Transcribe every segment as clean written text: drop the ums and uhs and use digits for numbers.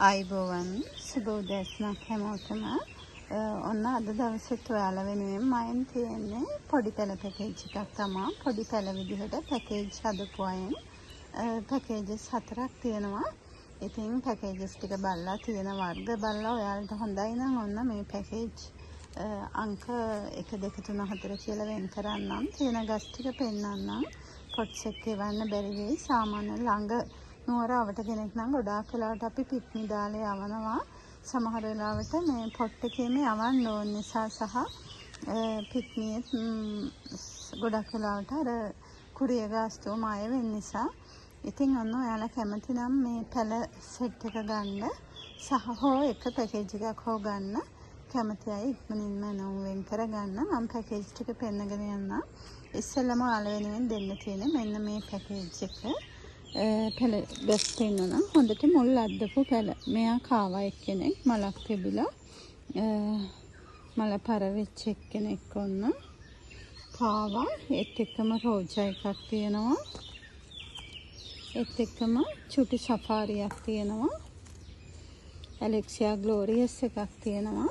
ආයිබෝවන් සුබ උදෑසනක් හැමෝටම. ඔන්න අද දවසෙත් ඔයාලා වෙනුවෙන් මයෙන් තියෙන්නේ පොඩි පැල පැකේජ් එකක් තමයි. පොඩි පැල විදිහට පැකේජ් හදපු අයෙන් පැකේජස් 4ක් තියෙනවා. ඉතින් පැකේජස් ටික බලලා තියෙන වර්ග බලලා ඔයාලට හොඳයි නම් ඔන්න මේ පැකේජ් අංක 1 2 3 4 කියලා වෙන් කරන්නම්. තියෙන ගස් ටික පෙන්නන්නම්. පොට්ස් එක එවන්න බැරි වෙයි. සාමාන්‍ය ළඟ නුවර අවට කෙනෙක් නම් ගොඩාක් වෙලාවට අපි පිට්නි දාලා යවනවා. සමහර වෙලාවට මේ පොට් එකේම යවන්න ඕන නිසා සහ පිට්නියෙත් ගොඩක් වෙලාවට අර කුරිය ගාස්තුව මාය වෙන නිසා. ඉතින් ඔන්න ඔයාලා කැමති නම් මේ පැල සෙට් එක ගන්න සහ හෝ එක පැකේජ් එකක් හෝ ගන්න කැමති අය ඉක්මනින්ම නම් වෙන් කරගන්න. මම පැකේජ් ටික පෙන්නගෙන යන්නම්. ඉස්සෙල්ලම ඔයාලා වෙනුවෙන් දෙන්න තියෙන්නේ මෙන්න මේ පැකේජ් එක. පැල බස් පෙන්වන හොඳට මුල් අද්දපු පැල. මෙයා කාවා එක්කෙනෙක් මලක් තිබිලා මල පර වෙච්ච එක්කෙනෙක් ඔන්න කාවා. ඒත් එක්කම රෝජා එකක් තියෙනවා. ඒත් එක්කම චුටි සෆාරියක් තියෙනවා. ඇලෙක්සියා ග්ලෝරියස් එකක් තියෙනවා.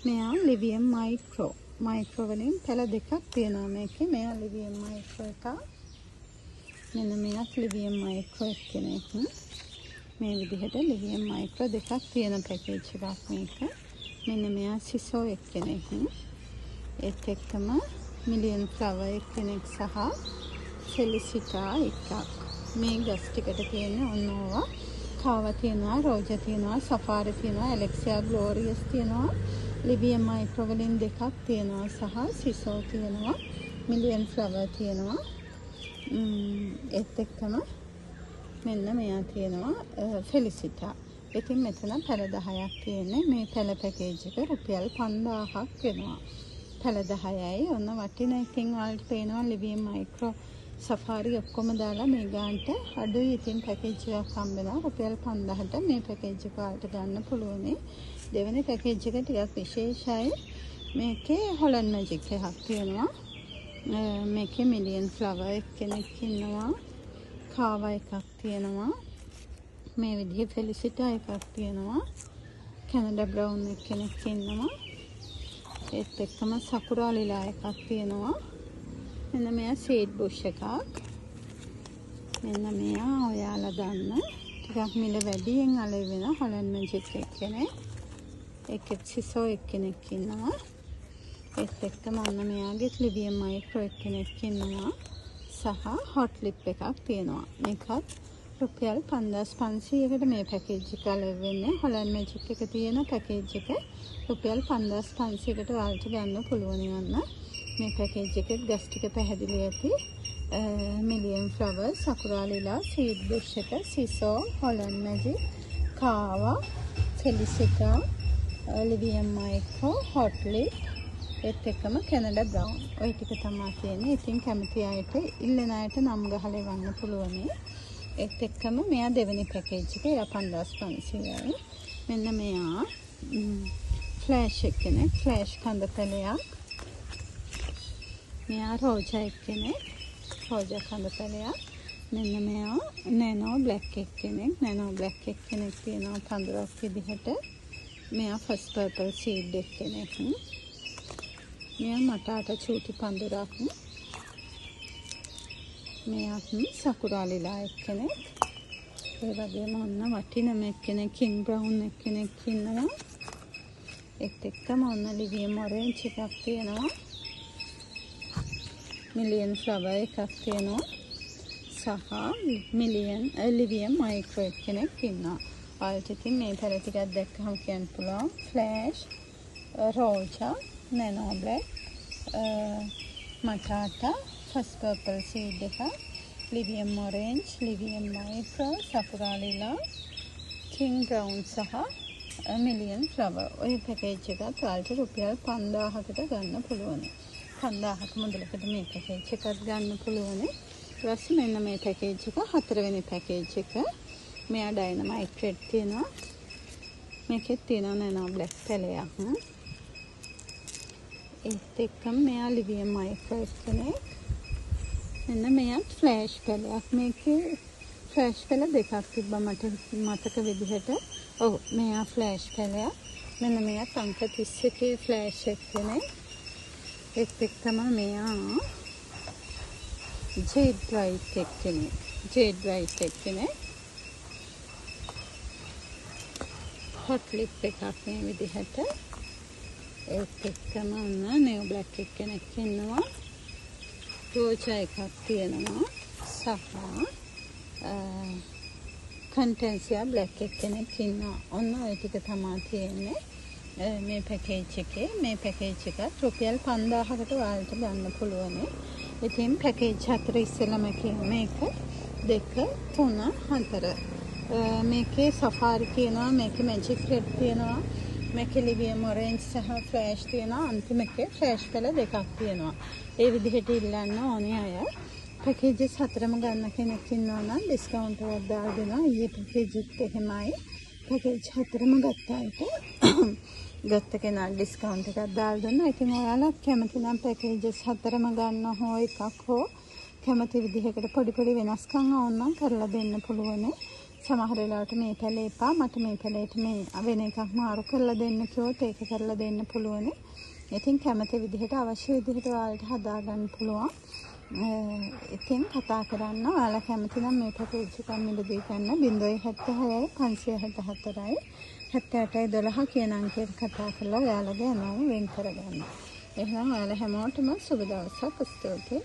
මෙයා ලිවියම් මයික්‍රෝ වලින් පැල දෙකක් තියෙනවා මේකේ. මෙයා ලිවියම් මයික්‍රෝ එකක්. මෙන්න මෙයාත් ලිවියම් මයික්‍රෝ එක්කෙනෙක්. මේ විදිහට ලිවියම් මයික්‍රෝ දෙකක් තියෙන පැකේජ් එකක් මේක. මෙන්න මෙයා සිසෝ එක්කෙනෙක්. ඒත් එක්කම මිලියන් ෆ්ලවර් එක්කෙනෙක් සහ සෙලිසිටා එකක්. මේ ගස් ටිකට තියෙන්නේ ඔන්න ඕවා. කාවා තියෙනවා, රෝජා තියෙනවා, සෆාරි තියෙනවා, ඇලෙක්සියා ග්ලෝරියස් තියෙනවා. ලිවියම් මයික්‍රෝ වලින් දෙකක් තියෙනවා සහ සිසෝ තියෙනවා. මිලියන් ෆ්ලවර් තියෙනවා. ඒත් එක්කම මෙන්න මෙයා තියෙනවා ෆෙලිසිටා. ඉතින් මෙතන පැල 10ක් තියෙන්නේ. මේ පැල පැකේජ් එක රුපියල් 5000ක් වෙනවා. පැල 10යි. ඔන්න වටිනා. ඉතින් ඔයාලට පේනවා ලිවියම් මයික්‍රෝ සෆාරි ඔක්කොම දාලා මේ ගානට අඩුයි. ඉතින් පැකේජ් එකක් හම්බෙනවා රුපියල් 5000ට මේ පැකේජ් එක ඔයාලට ගන්න පුළුවන්. දෙවෙනි පැකේජ් එක ටිකක් විශේෂයි. මේකේ හොලන් මැජික් එකක් තියෙනවා. මේකේ මිලියන් ෆ්ලවර් එක්කෙනෙක් ඉන්නවා. කාවා එකක් තියෙනවා. මේ විදිහේ ෆෙලිසිටා එකක් තියෙනවා. කැනඩා බ්‍රවුන් එක්කෙනෙක් ඉන්නවා. ඒත් එක්කම සකුරා ලිලා එකක් තියෙනවා. මෙන්න මෙයා සීඩ් බුෂ් එකක්. මෙන්න මෙයා ඔයාලා ගන්න ටිකක් මිල වැඩියෙන් අලෙ වෙන හොලන් මැජික් එක්කෙනෙක්. ඒකෙත් සිසෝ එක්කෙනෙක් ඉන්නවා. ඒත් එක්කම ඔන්න මෙයාගේ ලිවියම් මයික්‍රෝ එක්කෙනෙක් ඉන්නවා. සහ හොට් ලිප් එකක් තියෙනවා. මේකත් රුපියල් 5500කට මේ පැකේජ් එක අලෙ වෙන්නේ. හොලන් මැජික් එක තියෙන පැකේජ් එක රුපියල් 5500කට ඔයාලට ගන්න පුළුවන් වන්න. මේ පැකේජ් එකේ ගස් ටික පැහැදිලි ඇති. මිලියන් ෆ්ලවර්, සකුරා ලිලා, සීඩ් බුෂ් එක, සිසෝ, හොලන් මැජික්, කාවා, ෆෙලිසිටා, ලිවියම් මයික්‍රෝ, හොට් ලිප්, ඒත් එක්කම කැනඩා බ්‍රවුන්. ඔය ටික තමයි තියෙන්නේ. ඉතින් කැමති අයට ඉල්ලන අයට නම් ගහලා එවන්න පුළුවන්. ඒත් එක්කම මෙයා දෙවෙනි පැකේජ් එක 5500යි. මෙන්න මෙයා ෆ්ලෑෂ් එක්කෙනෙක්. ෆ්ලෑෂ් කඳ පැලයක්. මෙයා රෝජා එක්කෙනෙක්. රෝජා කඳ පැලයක්. මෙන්න මෙයා නැනෝ බ්ලැක් එක්කෙනෙක්. නැනෝ බ්ලැක් එක්කෙනෙක් තියෙනවා පඳුරක් විදිහට. මෙයා ෆස්ට් පර්පල් සීඩ් එක්කෙනෙක්. මෙයා මටාට චූටි පඳුරක්. මෙයාත් සකුරා ලිලා එක්කෙනෙක්. ඒ වගේම ඔන්න වටිනම එක්කෙනෙක් කිං බ්‍රවුන් එක්කෙනෙක් ඉන්නවා. ඒත් එක්කම ඔන්න ලිවියම් ඔරෙන්ජ් එකක් තියෙනවා. මිලියන් ෆ්ලවර් එකක් තියෙනවා. සහ ලිවියම් මයික්‍රෝ එක්කෙනෙක් ඉන්නවා. ඔයාලට ඉතින් මේ පැල ටිකක් දැක්කම කියන්න පුළුවන්. ෆ්ලෑෂ්, රෝජා, නැනෝ බ්ලැක්, මටාටා, ෆස්ට් පර්පල් සීඩ් එක, ලිවියම් ඔරෙන්ජ්, ලිවියම් මයික්‍රෝ, සකුරා ලිලා, කිං බ්‍රවුන් සහ මිලියන් ෆ්ලවර්. ඔය පැකේජ් එකත් ඔයාලට රුපියල් 5000කට ගන්න පුළුවන්. 5000ක මුදලකට මේ පැකේජ් එකත් ගන්න පුළුවන්. ඊට පස්සේ මෙන්න මේ පැකේජ් එක හතරවෙනි පැකේජ් එක. මෙයා ඩයිනමයිට් රෙඩ් තියෙනවා. මේකෙත් තියෙනවා නැනෝ බ්ලැක් පැලයක්. ඒත් එක්කම මෙයා ලිවියම් මයික්‍රෝ එක්කෙනෙක්. මෙන්න මෙයාත් ෆ්ලෑෂ් පැලයක්. මේකේ ෆ්ලෑෂ් පැල දෙකක් තිබ්බා මට මතක විදිහට. ඔව් මෙයා ෆ්ලෑෂ් පැලයක්. මෙන්න මෙයා අංක 31 ෆ්ලෑෂ් එකනේ. ඒත් එක්කම මෙයා ජේඩ් වයිට් එකනේ. ජේඩ් වයිට් එකනේ. හොට් ලිප් එකක් මේ විදිහට. ඒත් එක්කම නෙව් බ්ලැක් එක්කෙනෙක් ඉන්නවා. රෝජා එකක් තියෙනවා. සහ කන්ටෙන්සියා බ්ලැක් එක්කෙනෙක් ඉන්නවා. ඔන්න ඔය ටික තමයි තියෙන්නේ මේ පැකේජ් එකේ. මේ පැකේජ් එක රුපියල් 5000කට ඔයාලට ගන්න පුළුවන්. ඉතින් පැකේජ් 4 ඉස්සෙල්ලාම මේක 2 3 4 මේකේ සෆාරි තියෙනවා, මේකේ මැජික් රෙඩ් තියෙනවා, මේකේ ලිවියම් ඔරෙන්ජ් සහ ෆ්ලෑෂ් තියෙනවා. අන්තිම එකේ ෆ්ලෑෂ් පැල දෙකක් තියෙනවා. ඒ විදිහට ඉල්ලන්න ඕනේ අය. පැකේජස් 4ම ගන්න කෙනෙක් ඉන්නවා නම් ඩිස්කවුන්ට් එකක් දාලා දෙනවා. ඊයේ පැකේජ්ත් එහෙමයි. පැකේජ් 4ම ගත්ත කෙනා ඩිස්කවුන්ට් එකක් දාලා දුන්නා. ඉතින් ඔයාලත් කැමති නම් පැකේජස් 4ම ගන්න හෝ එකක් හෝ කැමති විදිහකට පොඩි වෙනස්කම් ඕනනම් කරලා දෙන්න පුළුවන්. සමහර වෙලාවට මේ පැලේ එපා මට මේ පැලේට මේ වෙන එකක් මාරු කරලා දෙන්න කිව්වොත් ඒක කරලා දෙන්න පුළුවන්. ඉතින් කැමති විදිහට අවශ්‍ය විදිහට ඔයාලට හදා ගන්න පුළුවන්. ඉතින් කතා කරන්න ඔයාලා කැමති නම් මේ පැකේජ් එක මිලදී ගන්න 076 574යි 7812 කියන අංකයට කතා කරලා ඔයාලගේ නම වෙන් කරගන්න. එහෙනම් ඔයාලා හැමෝටම සුබ දවසක්. ස්තුතියි.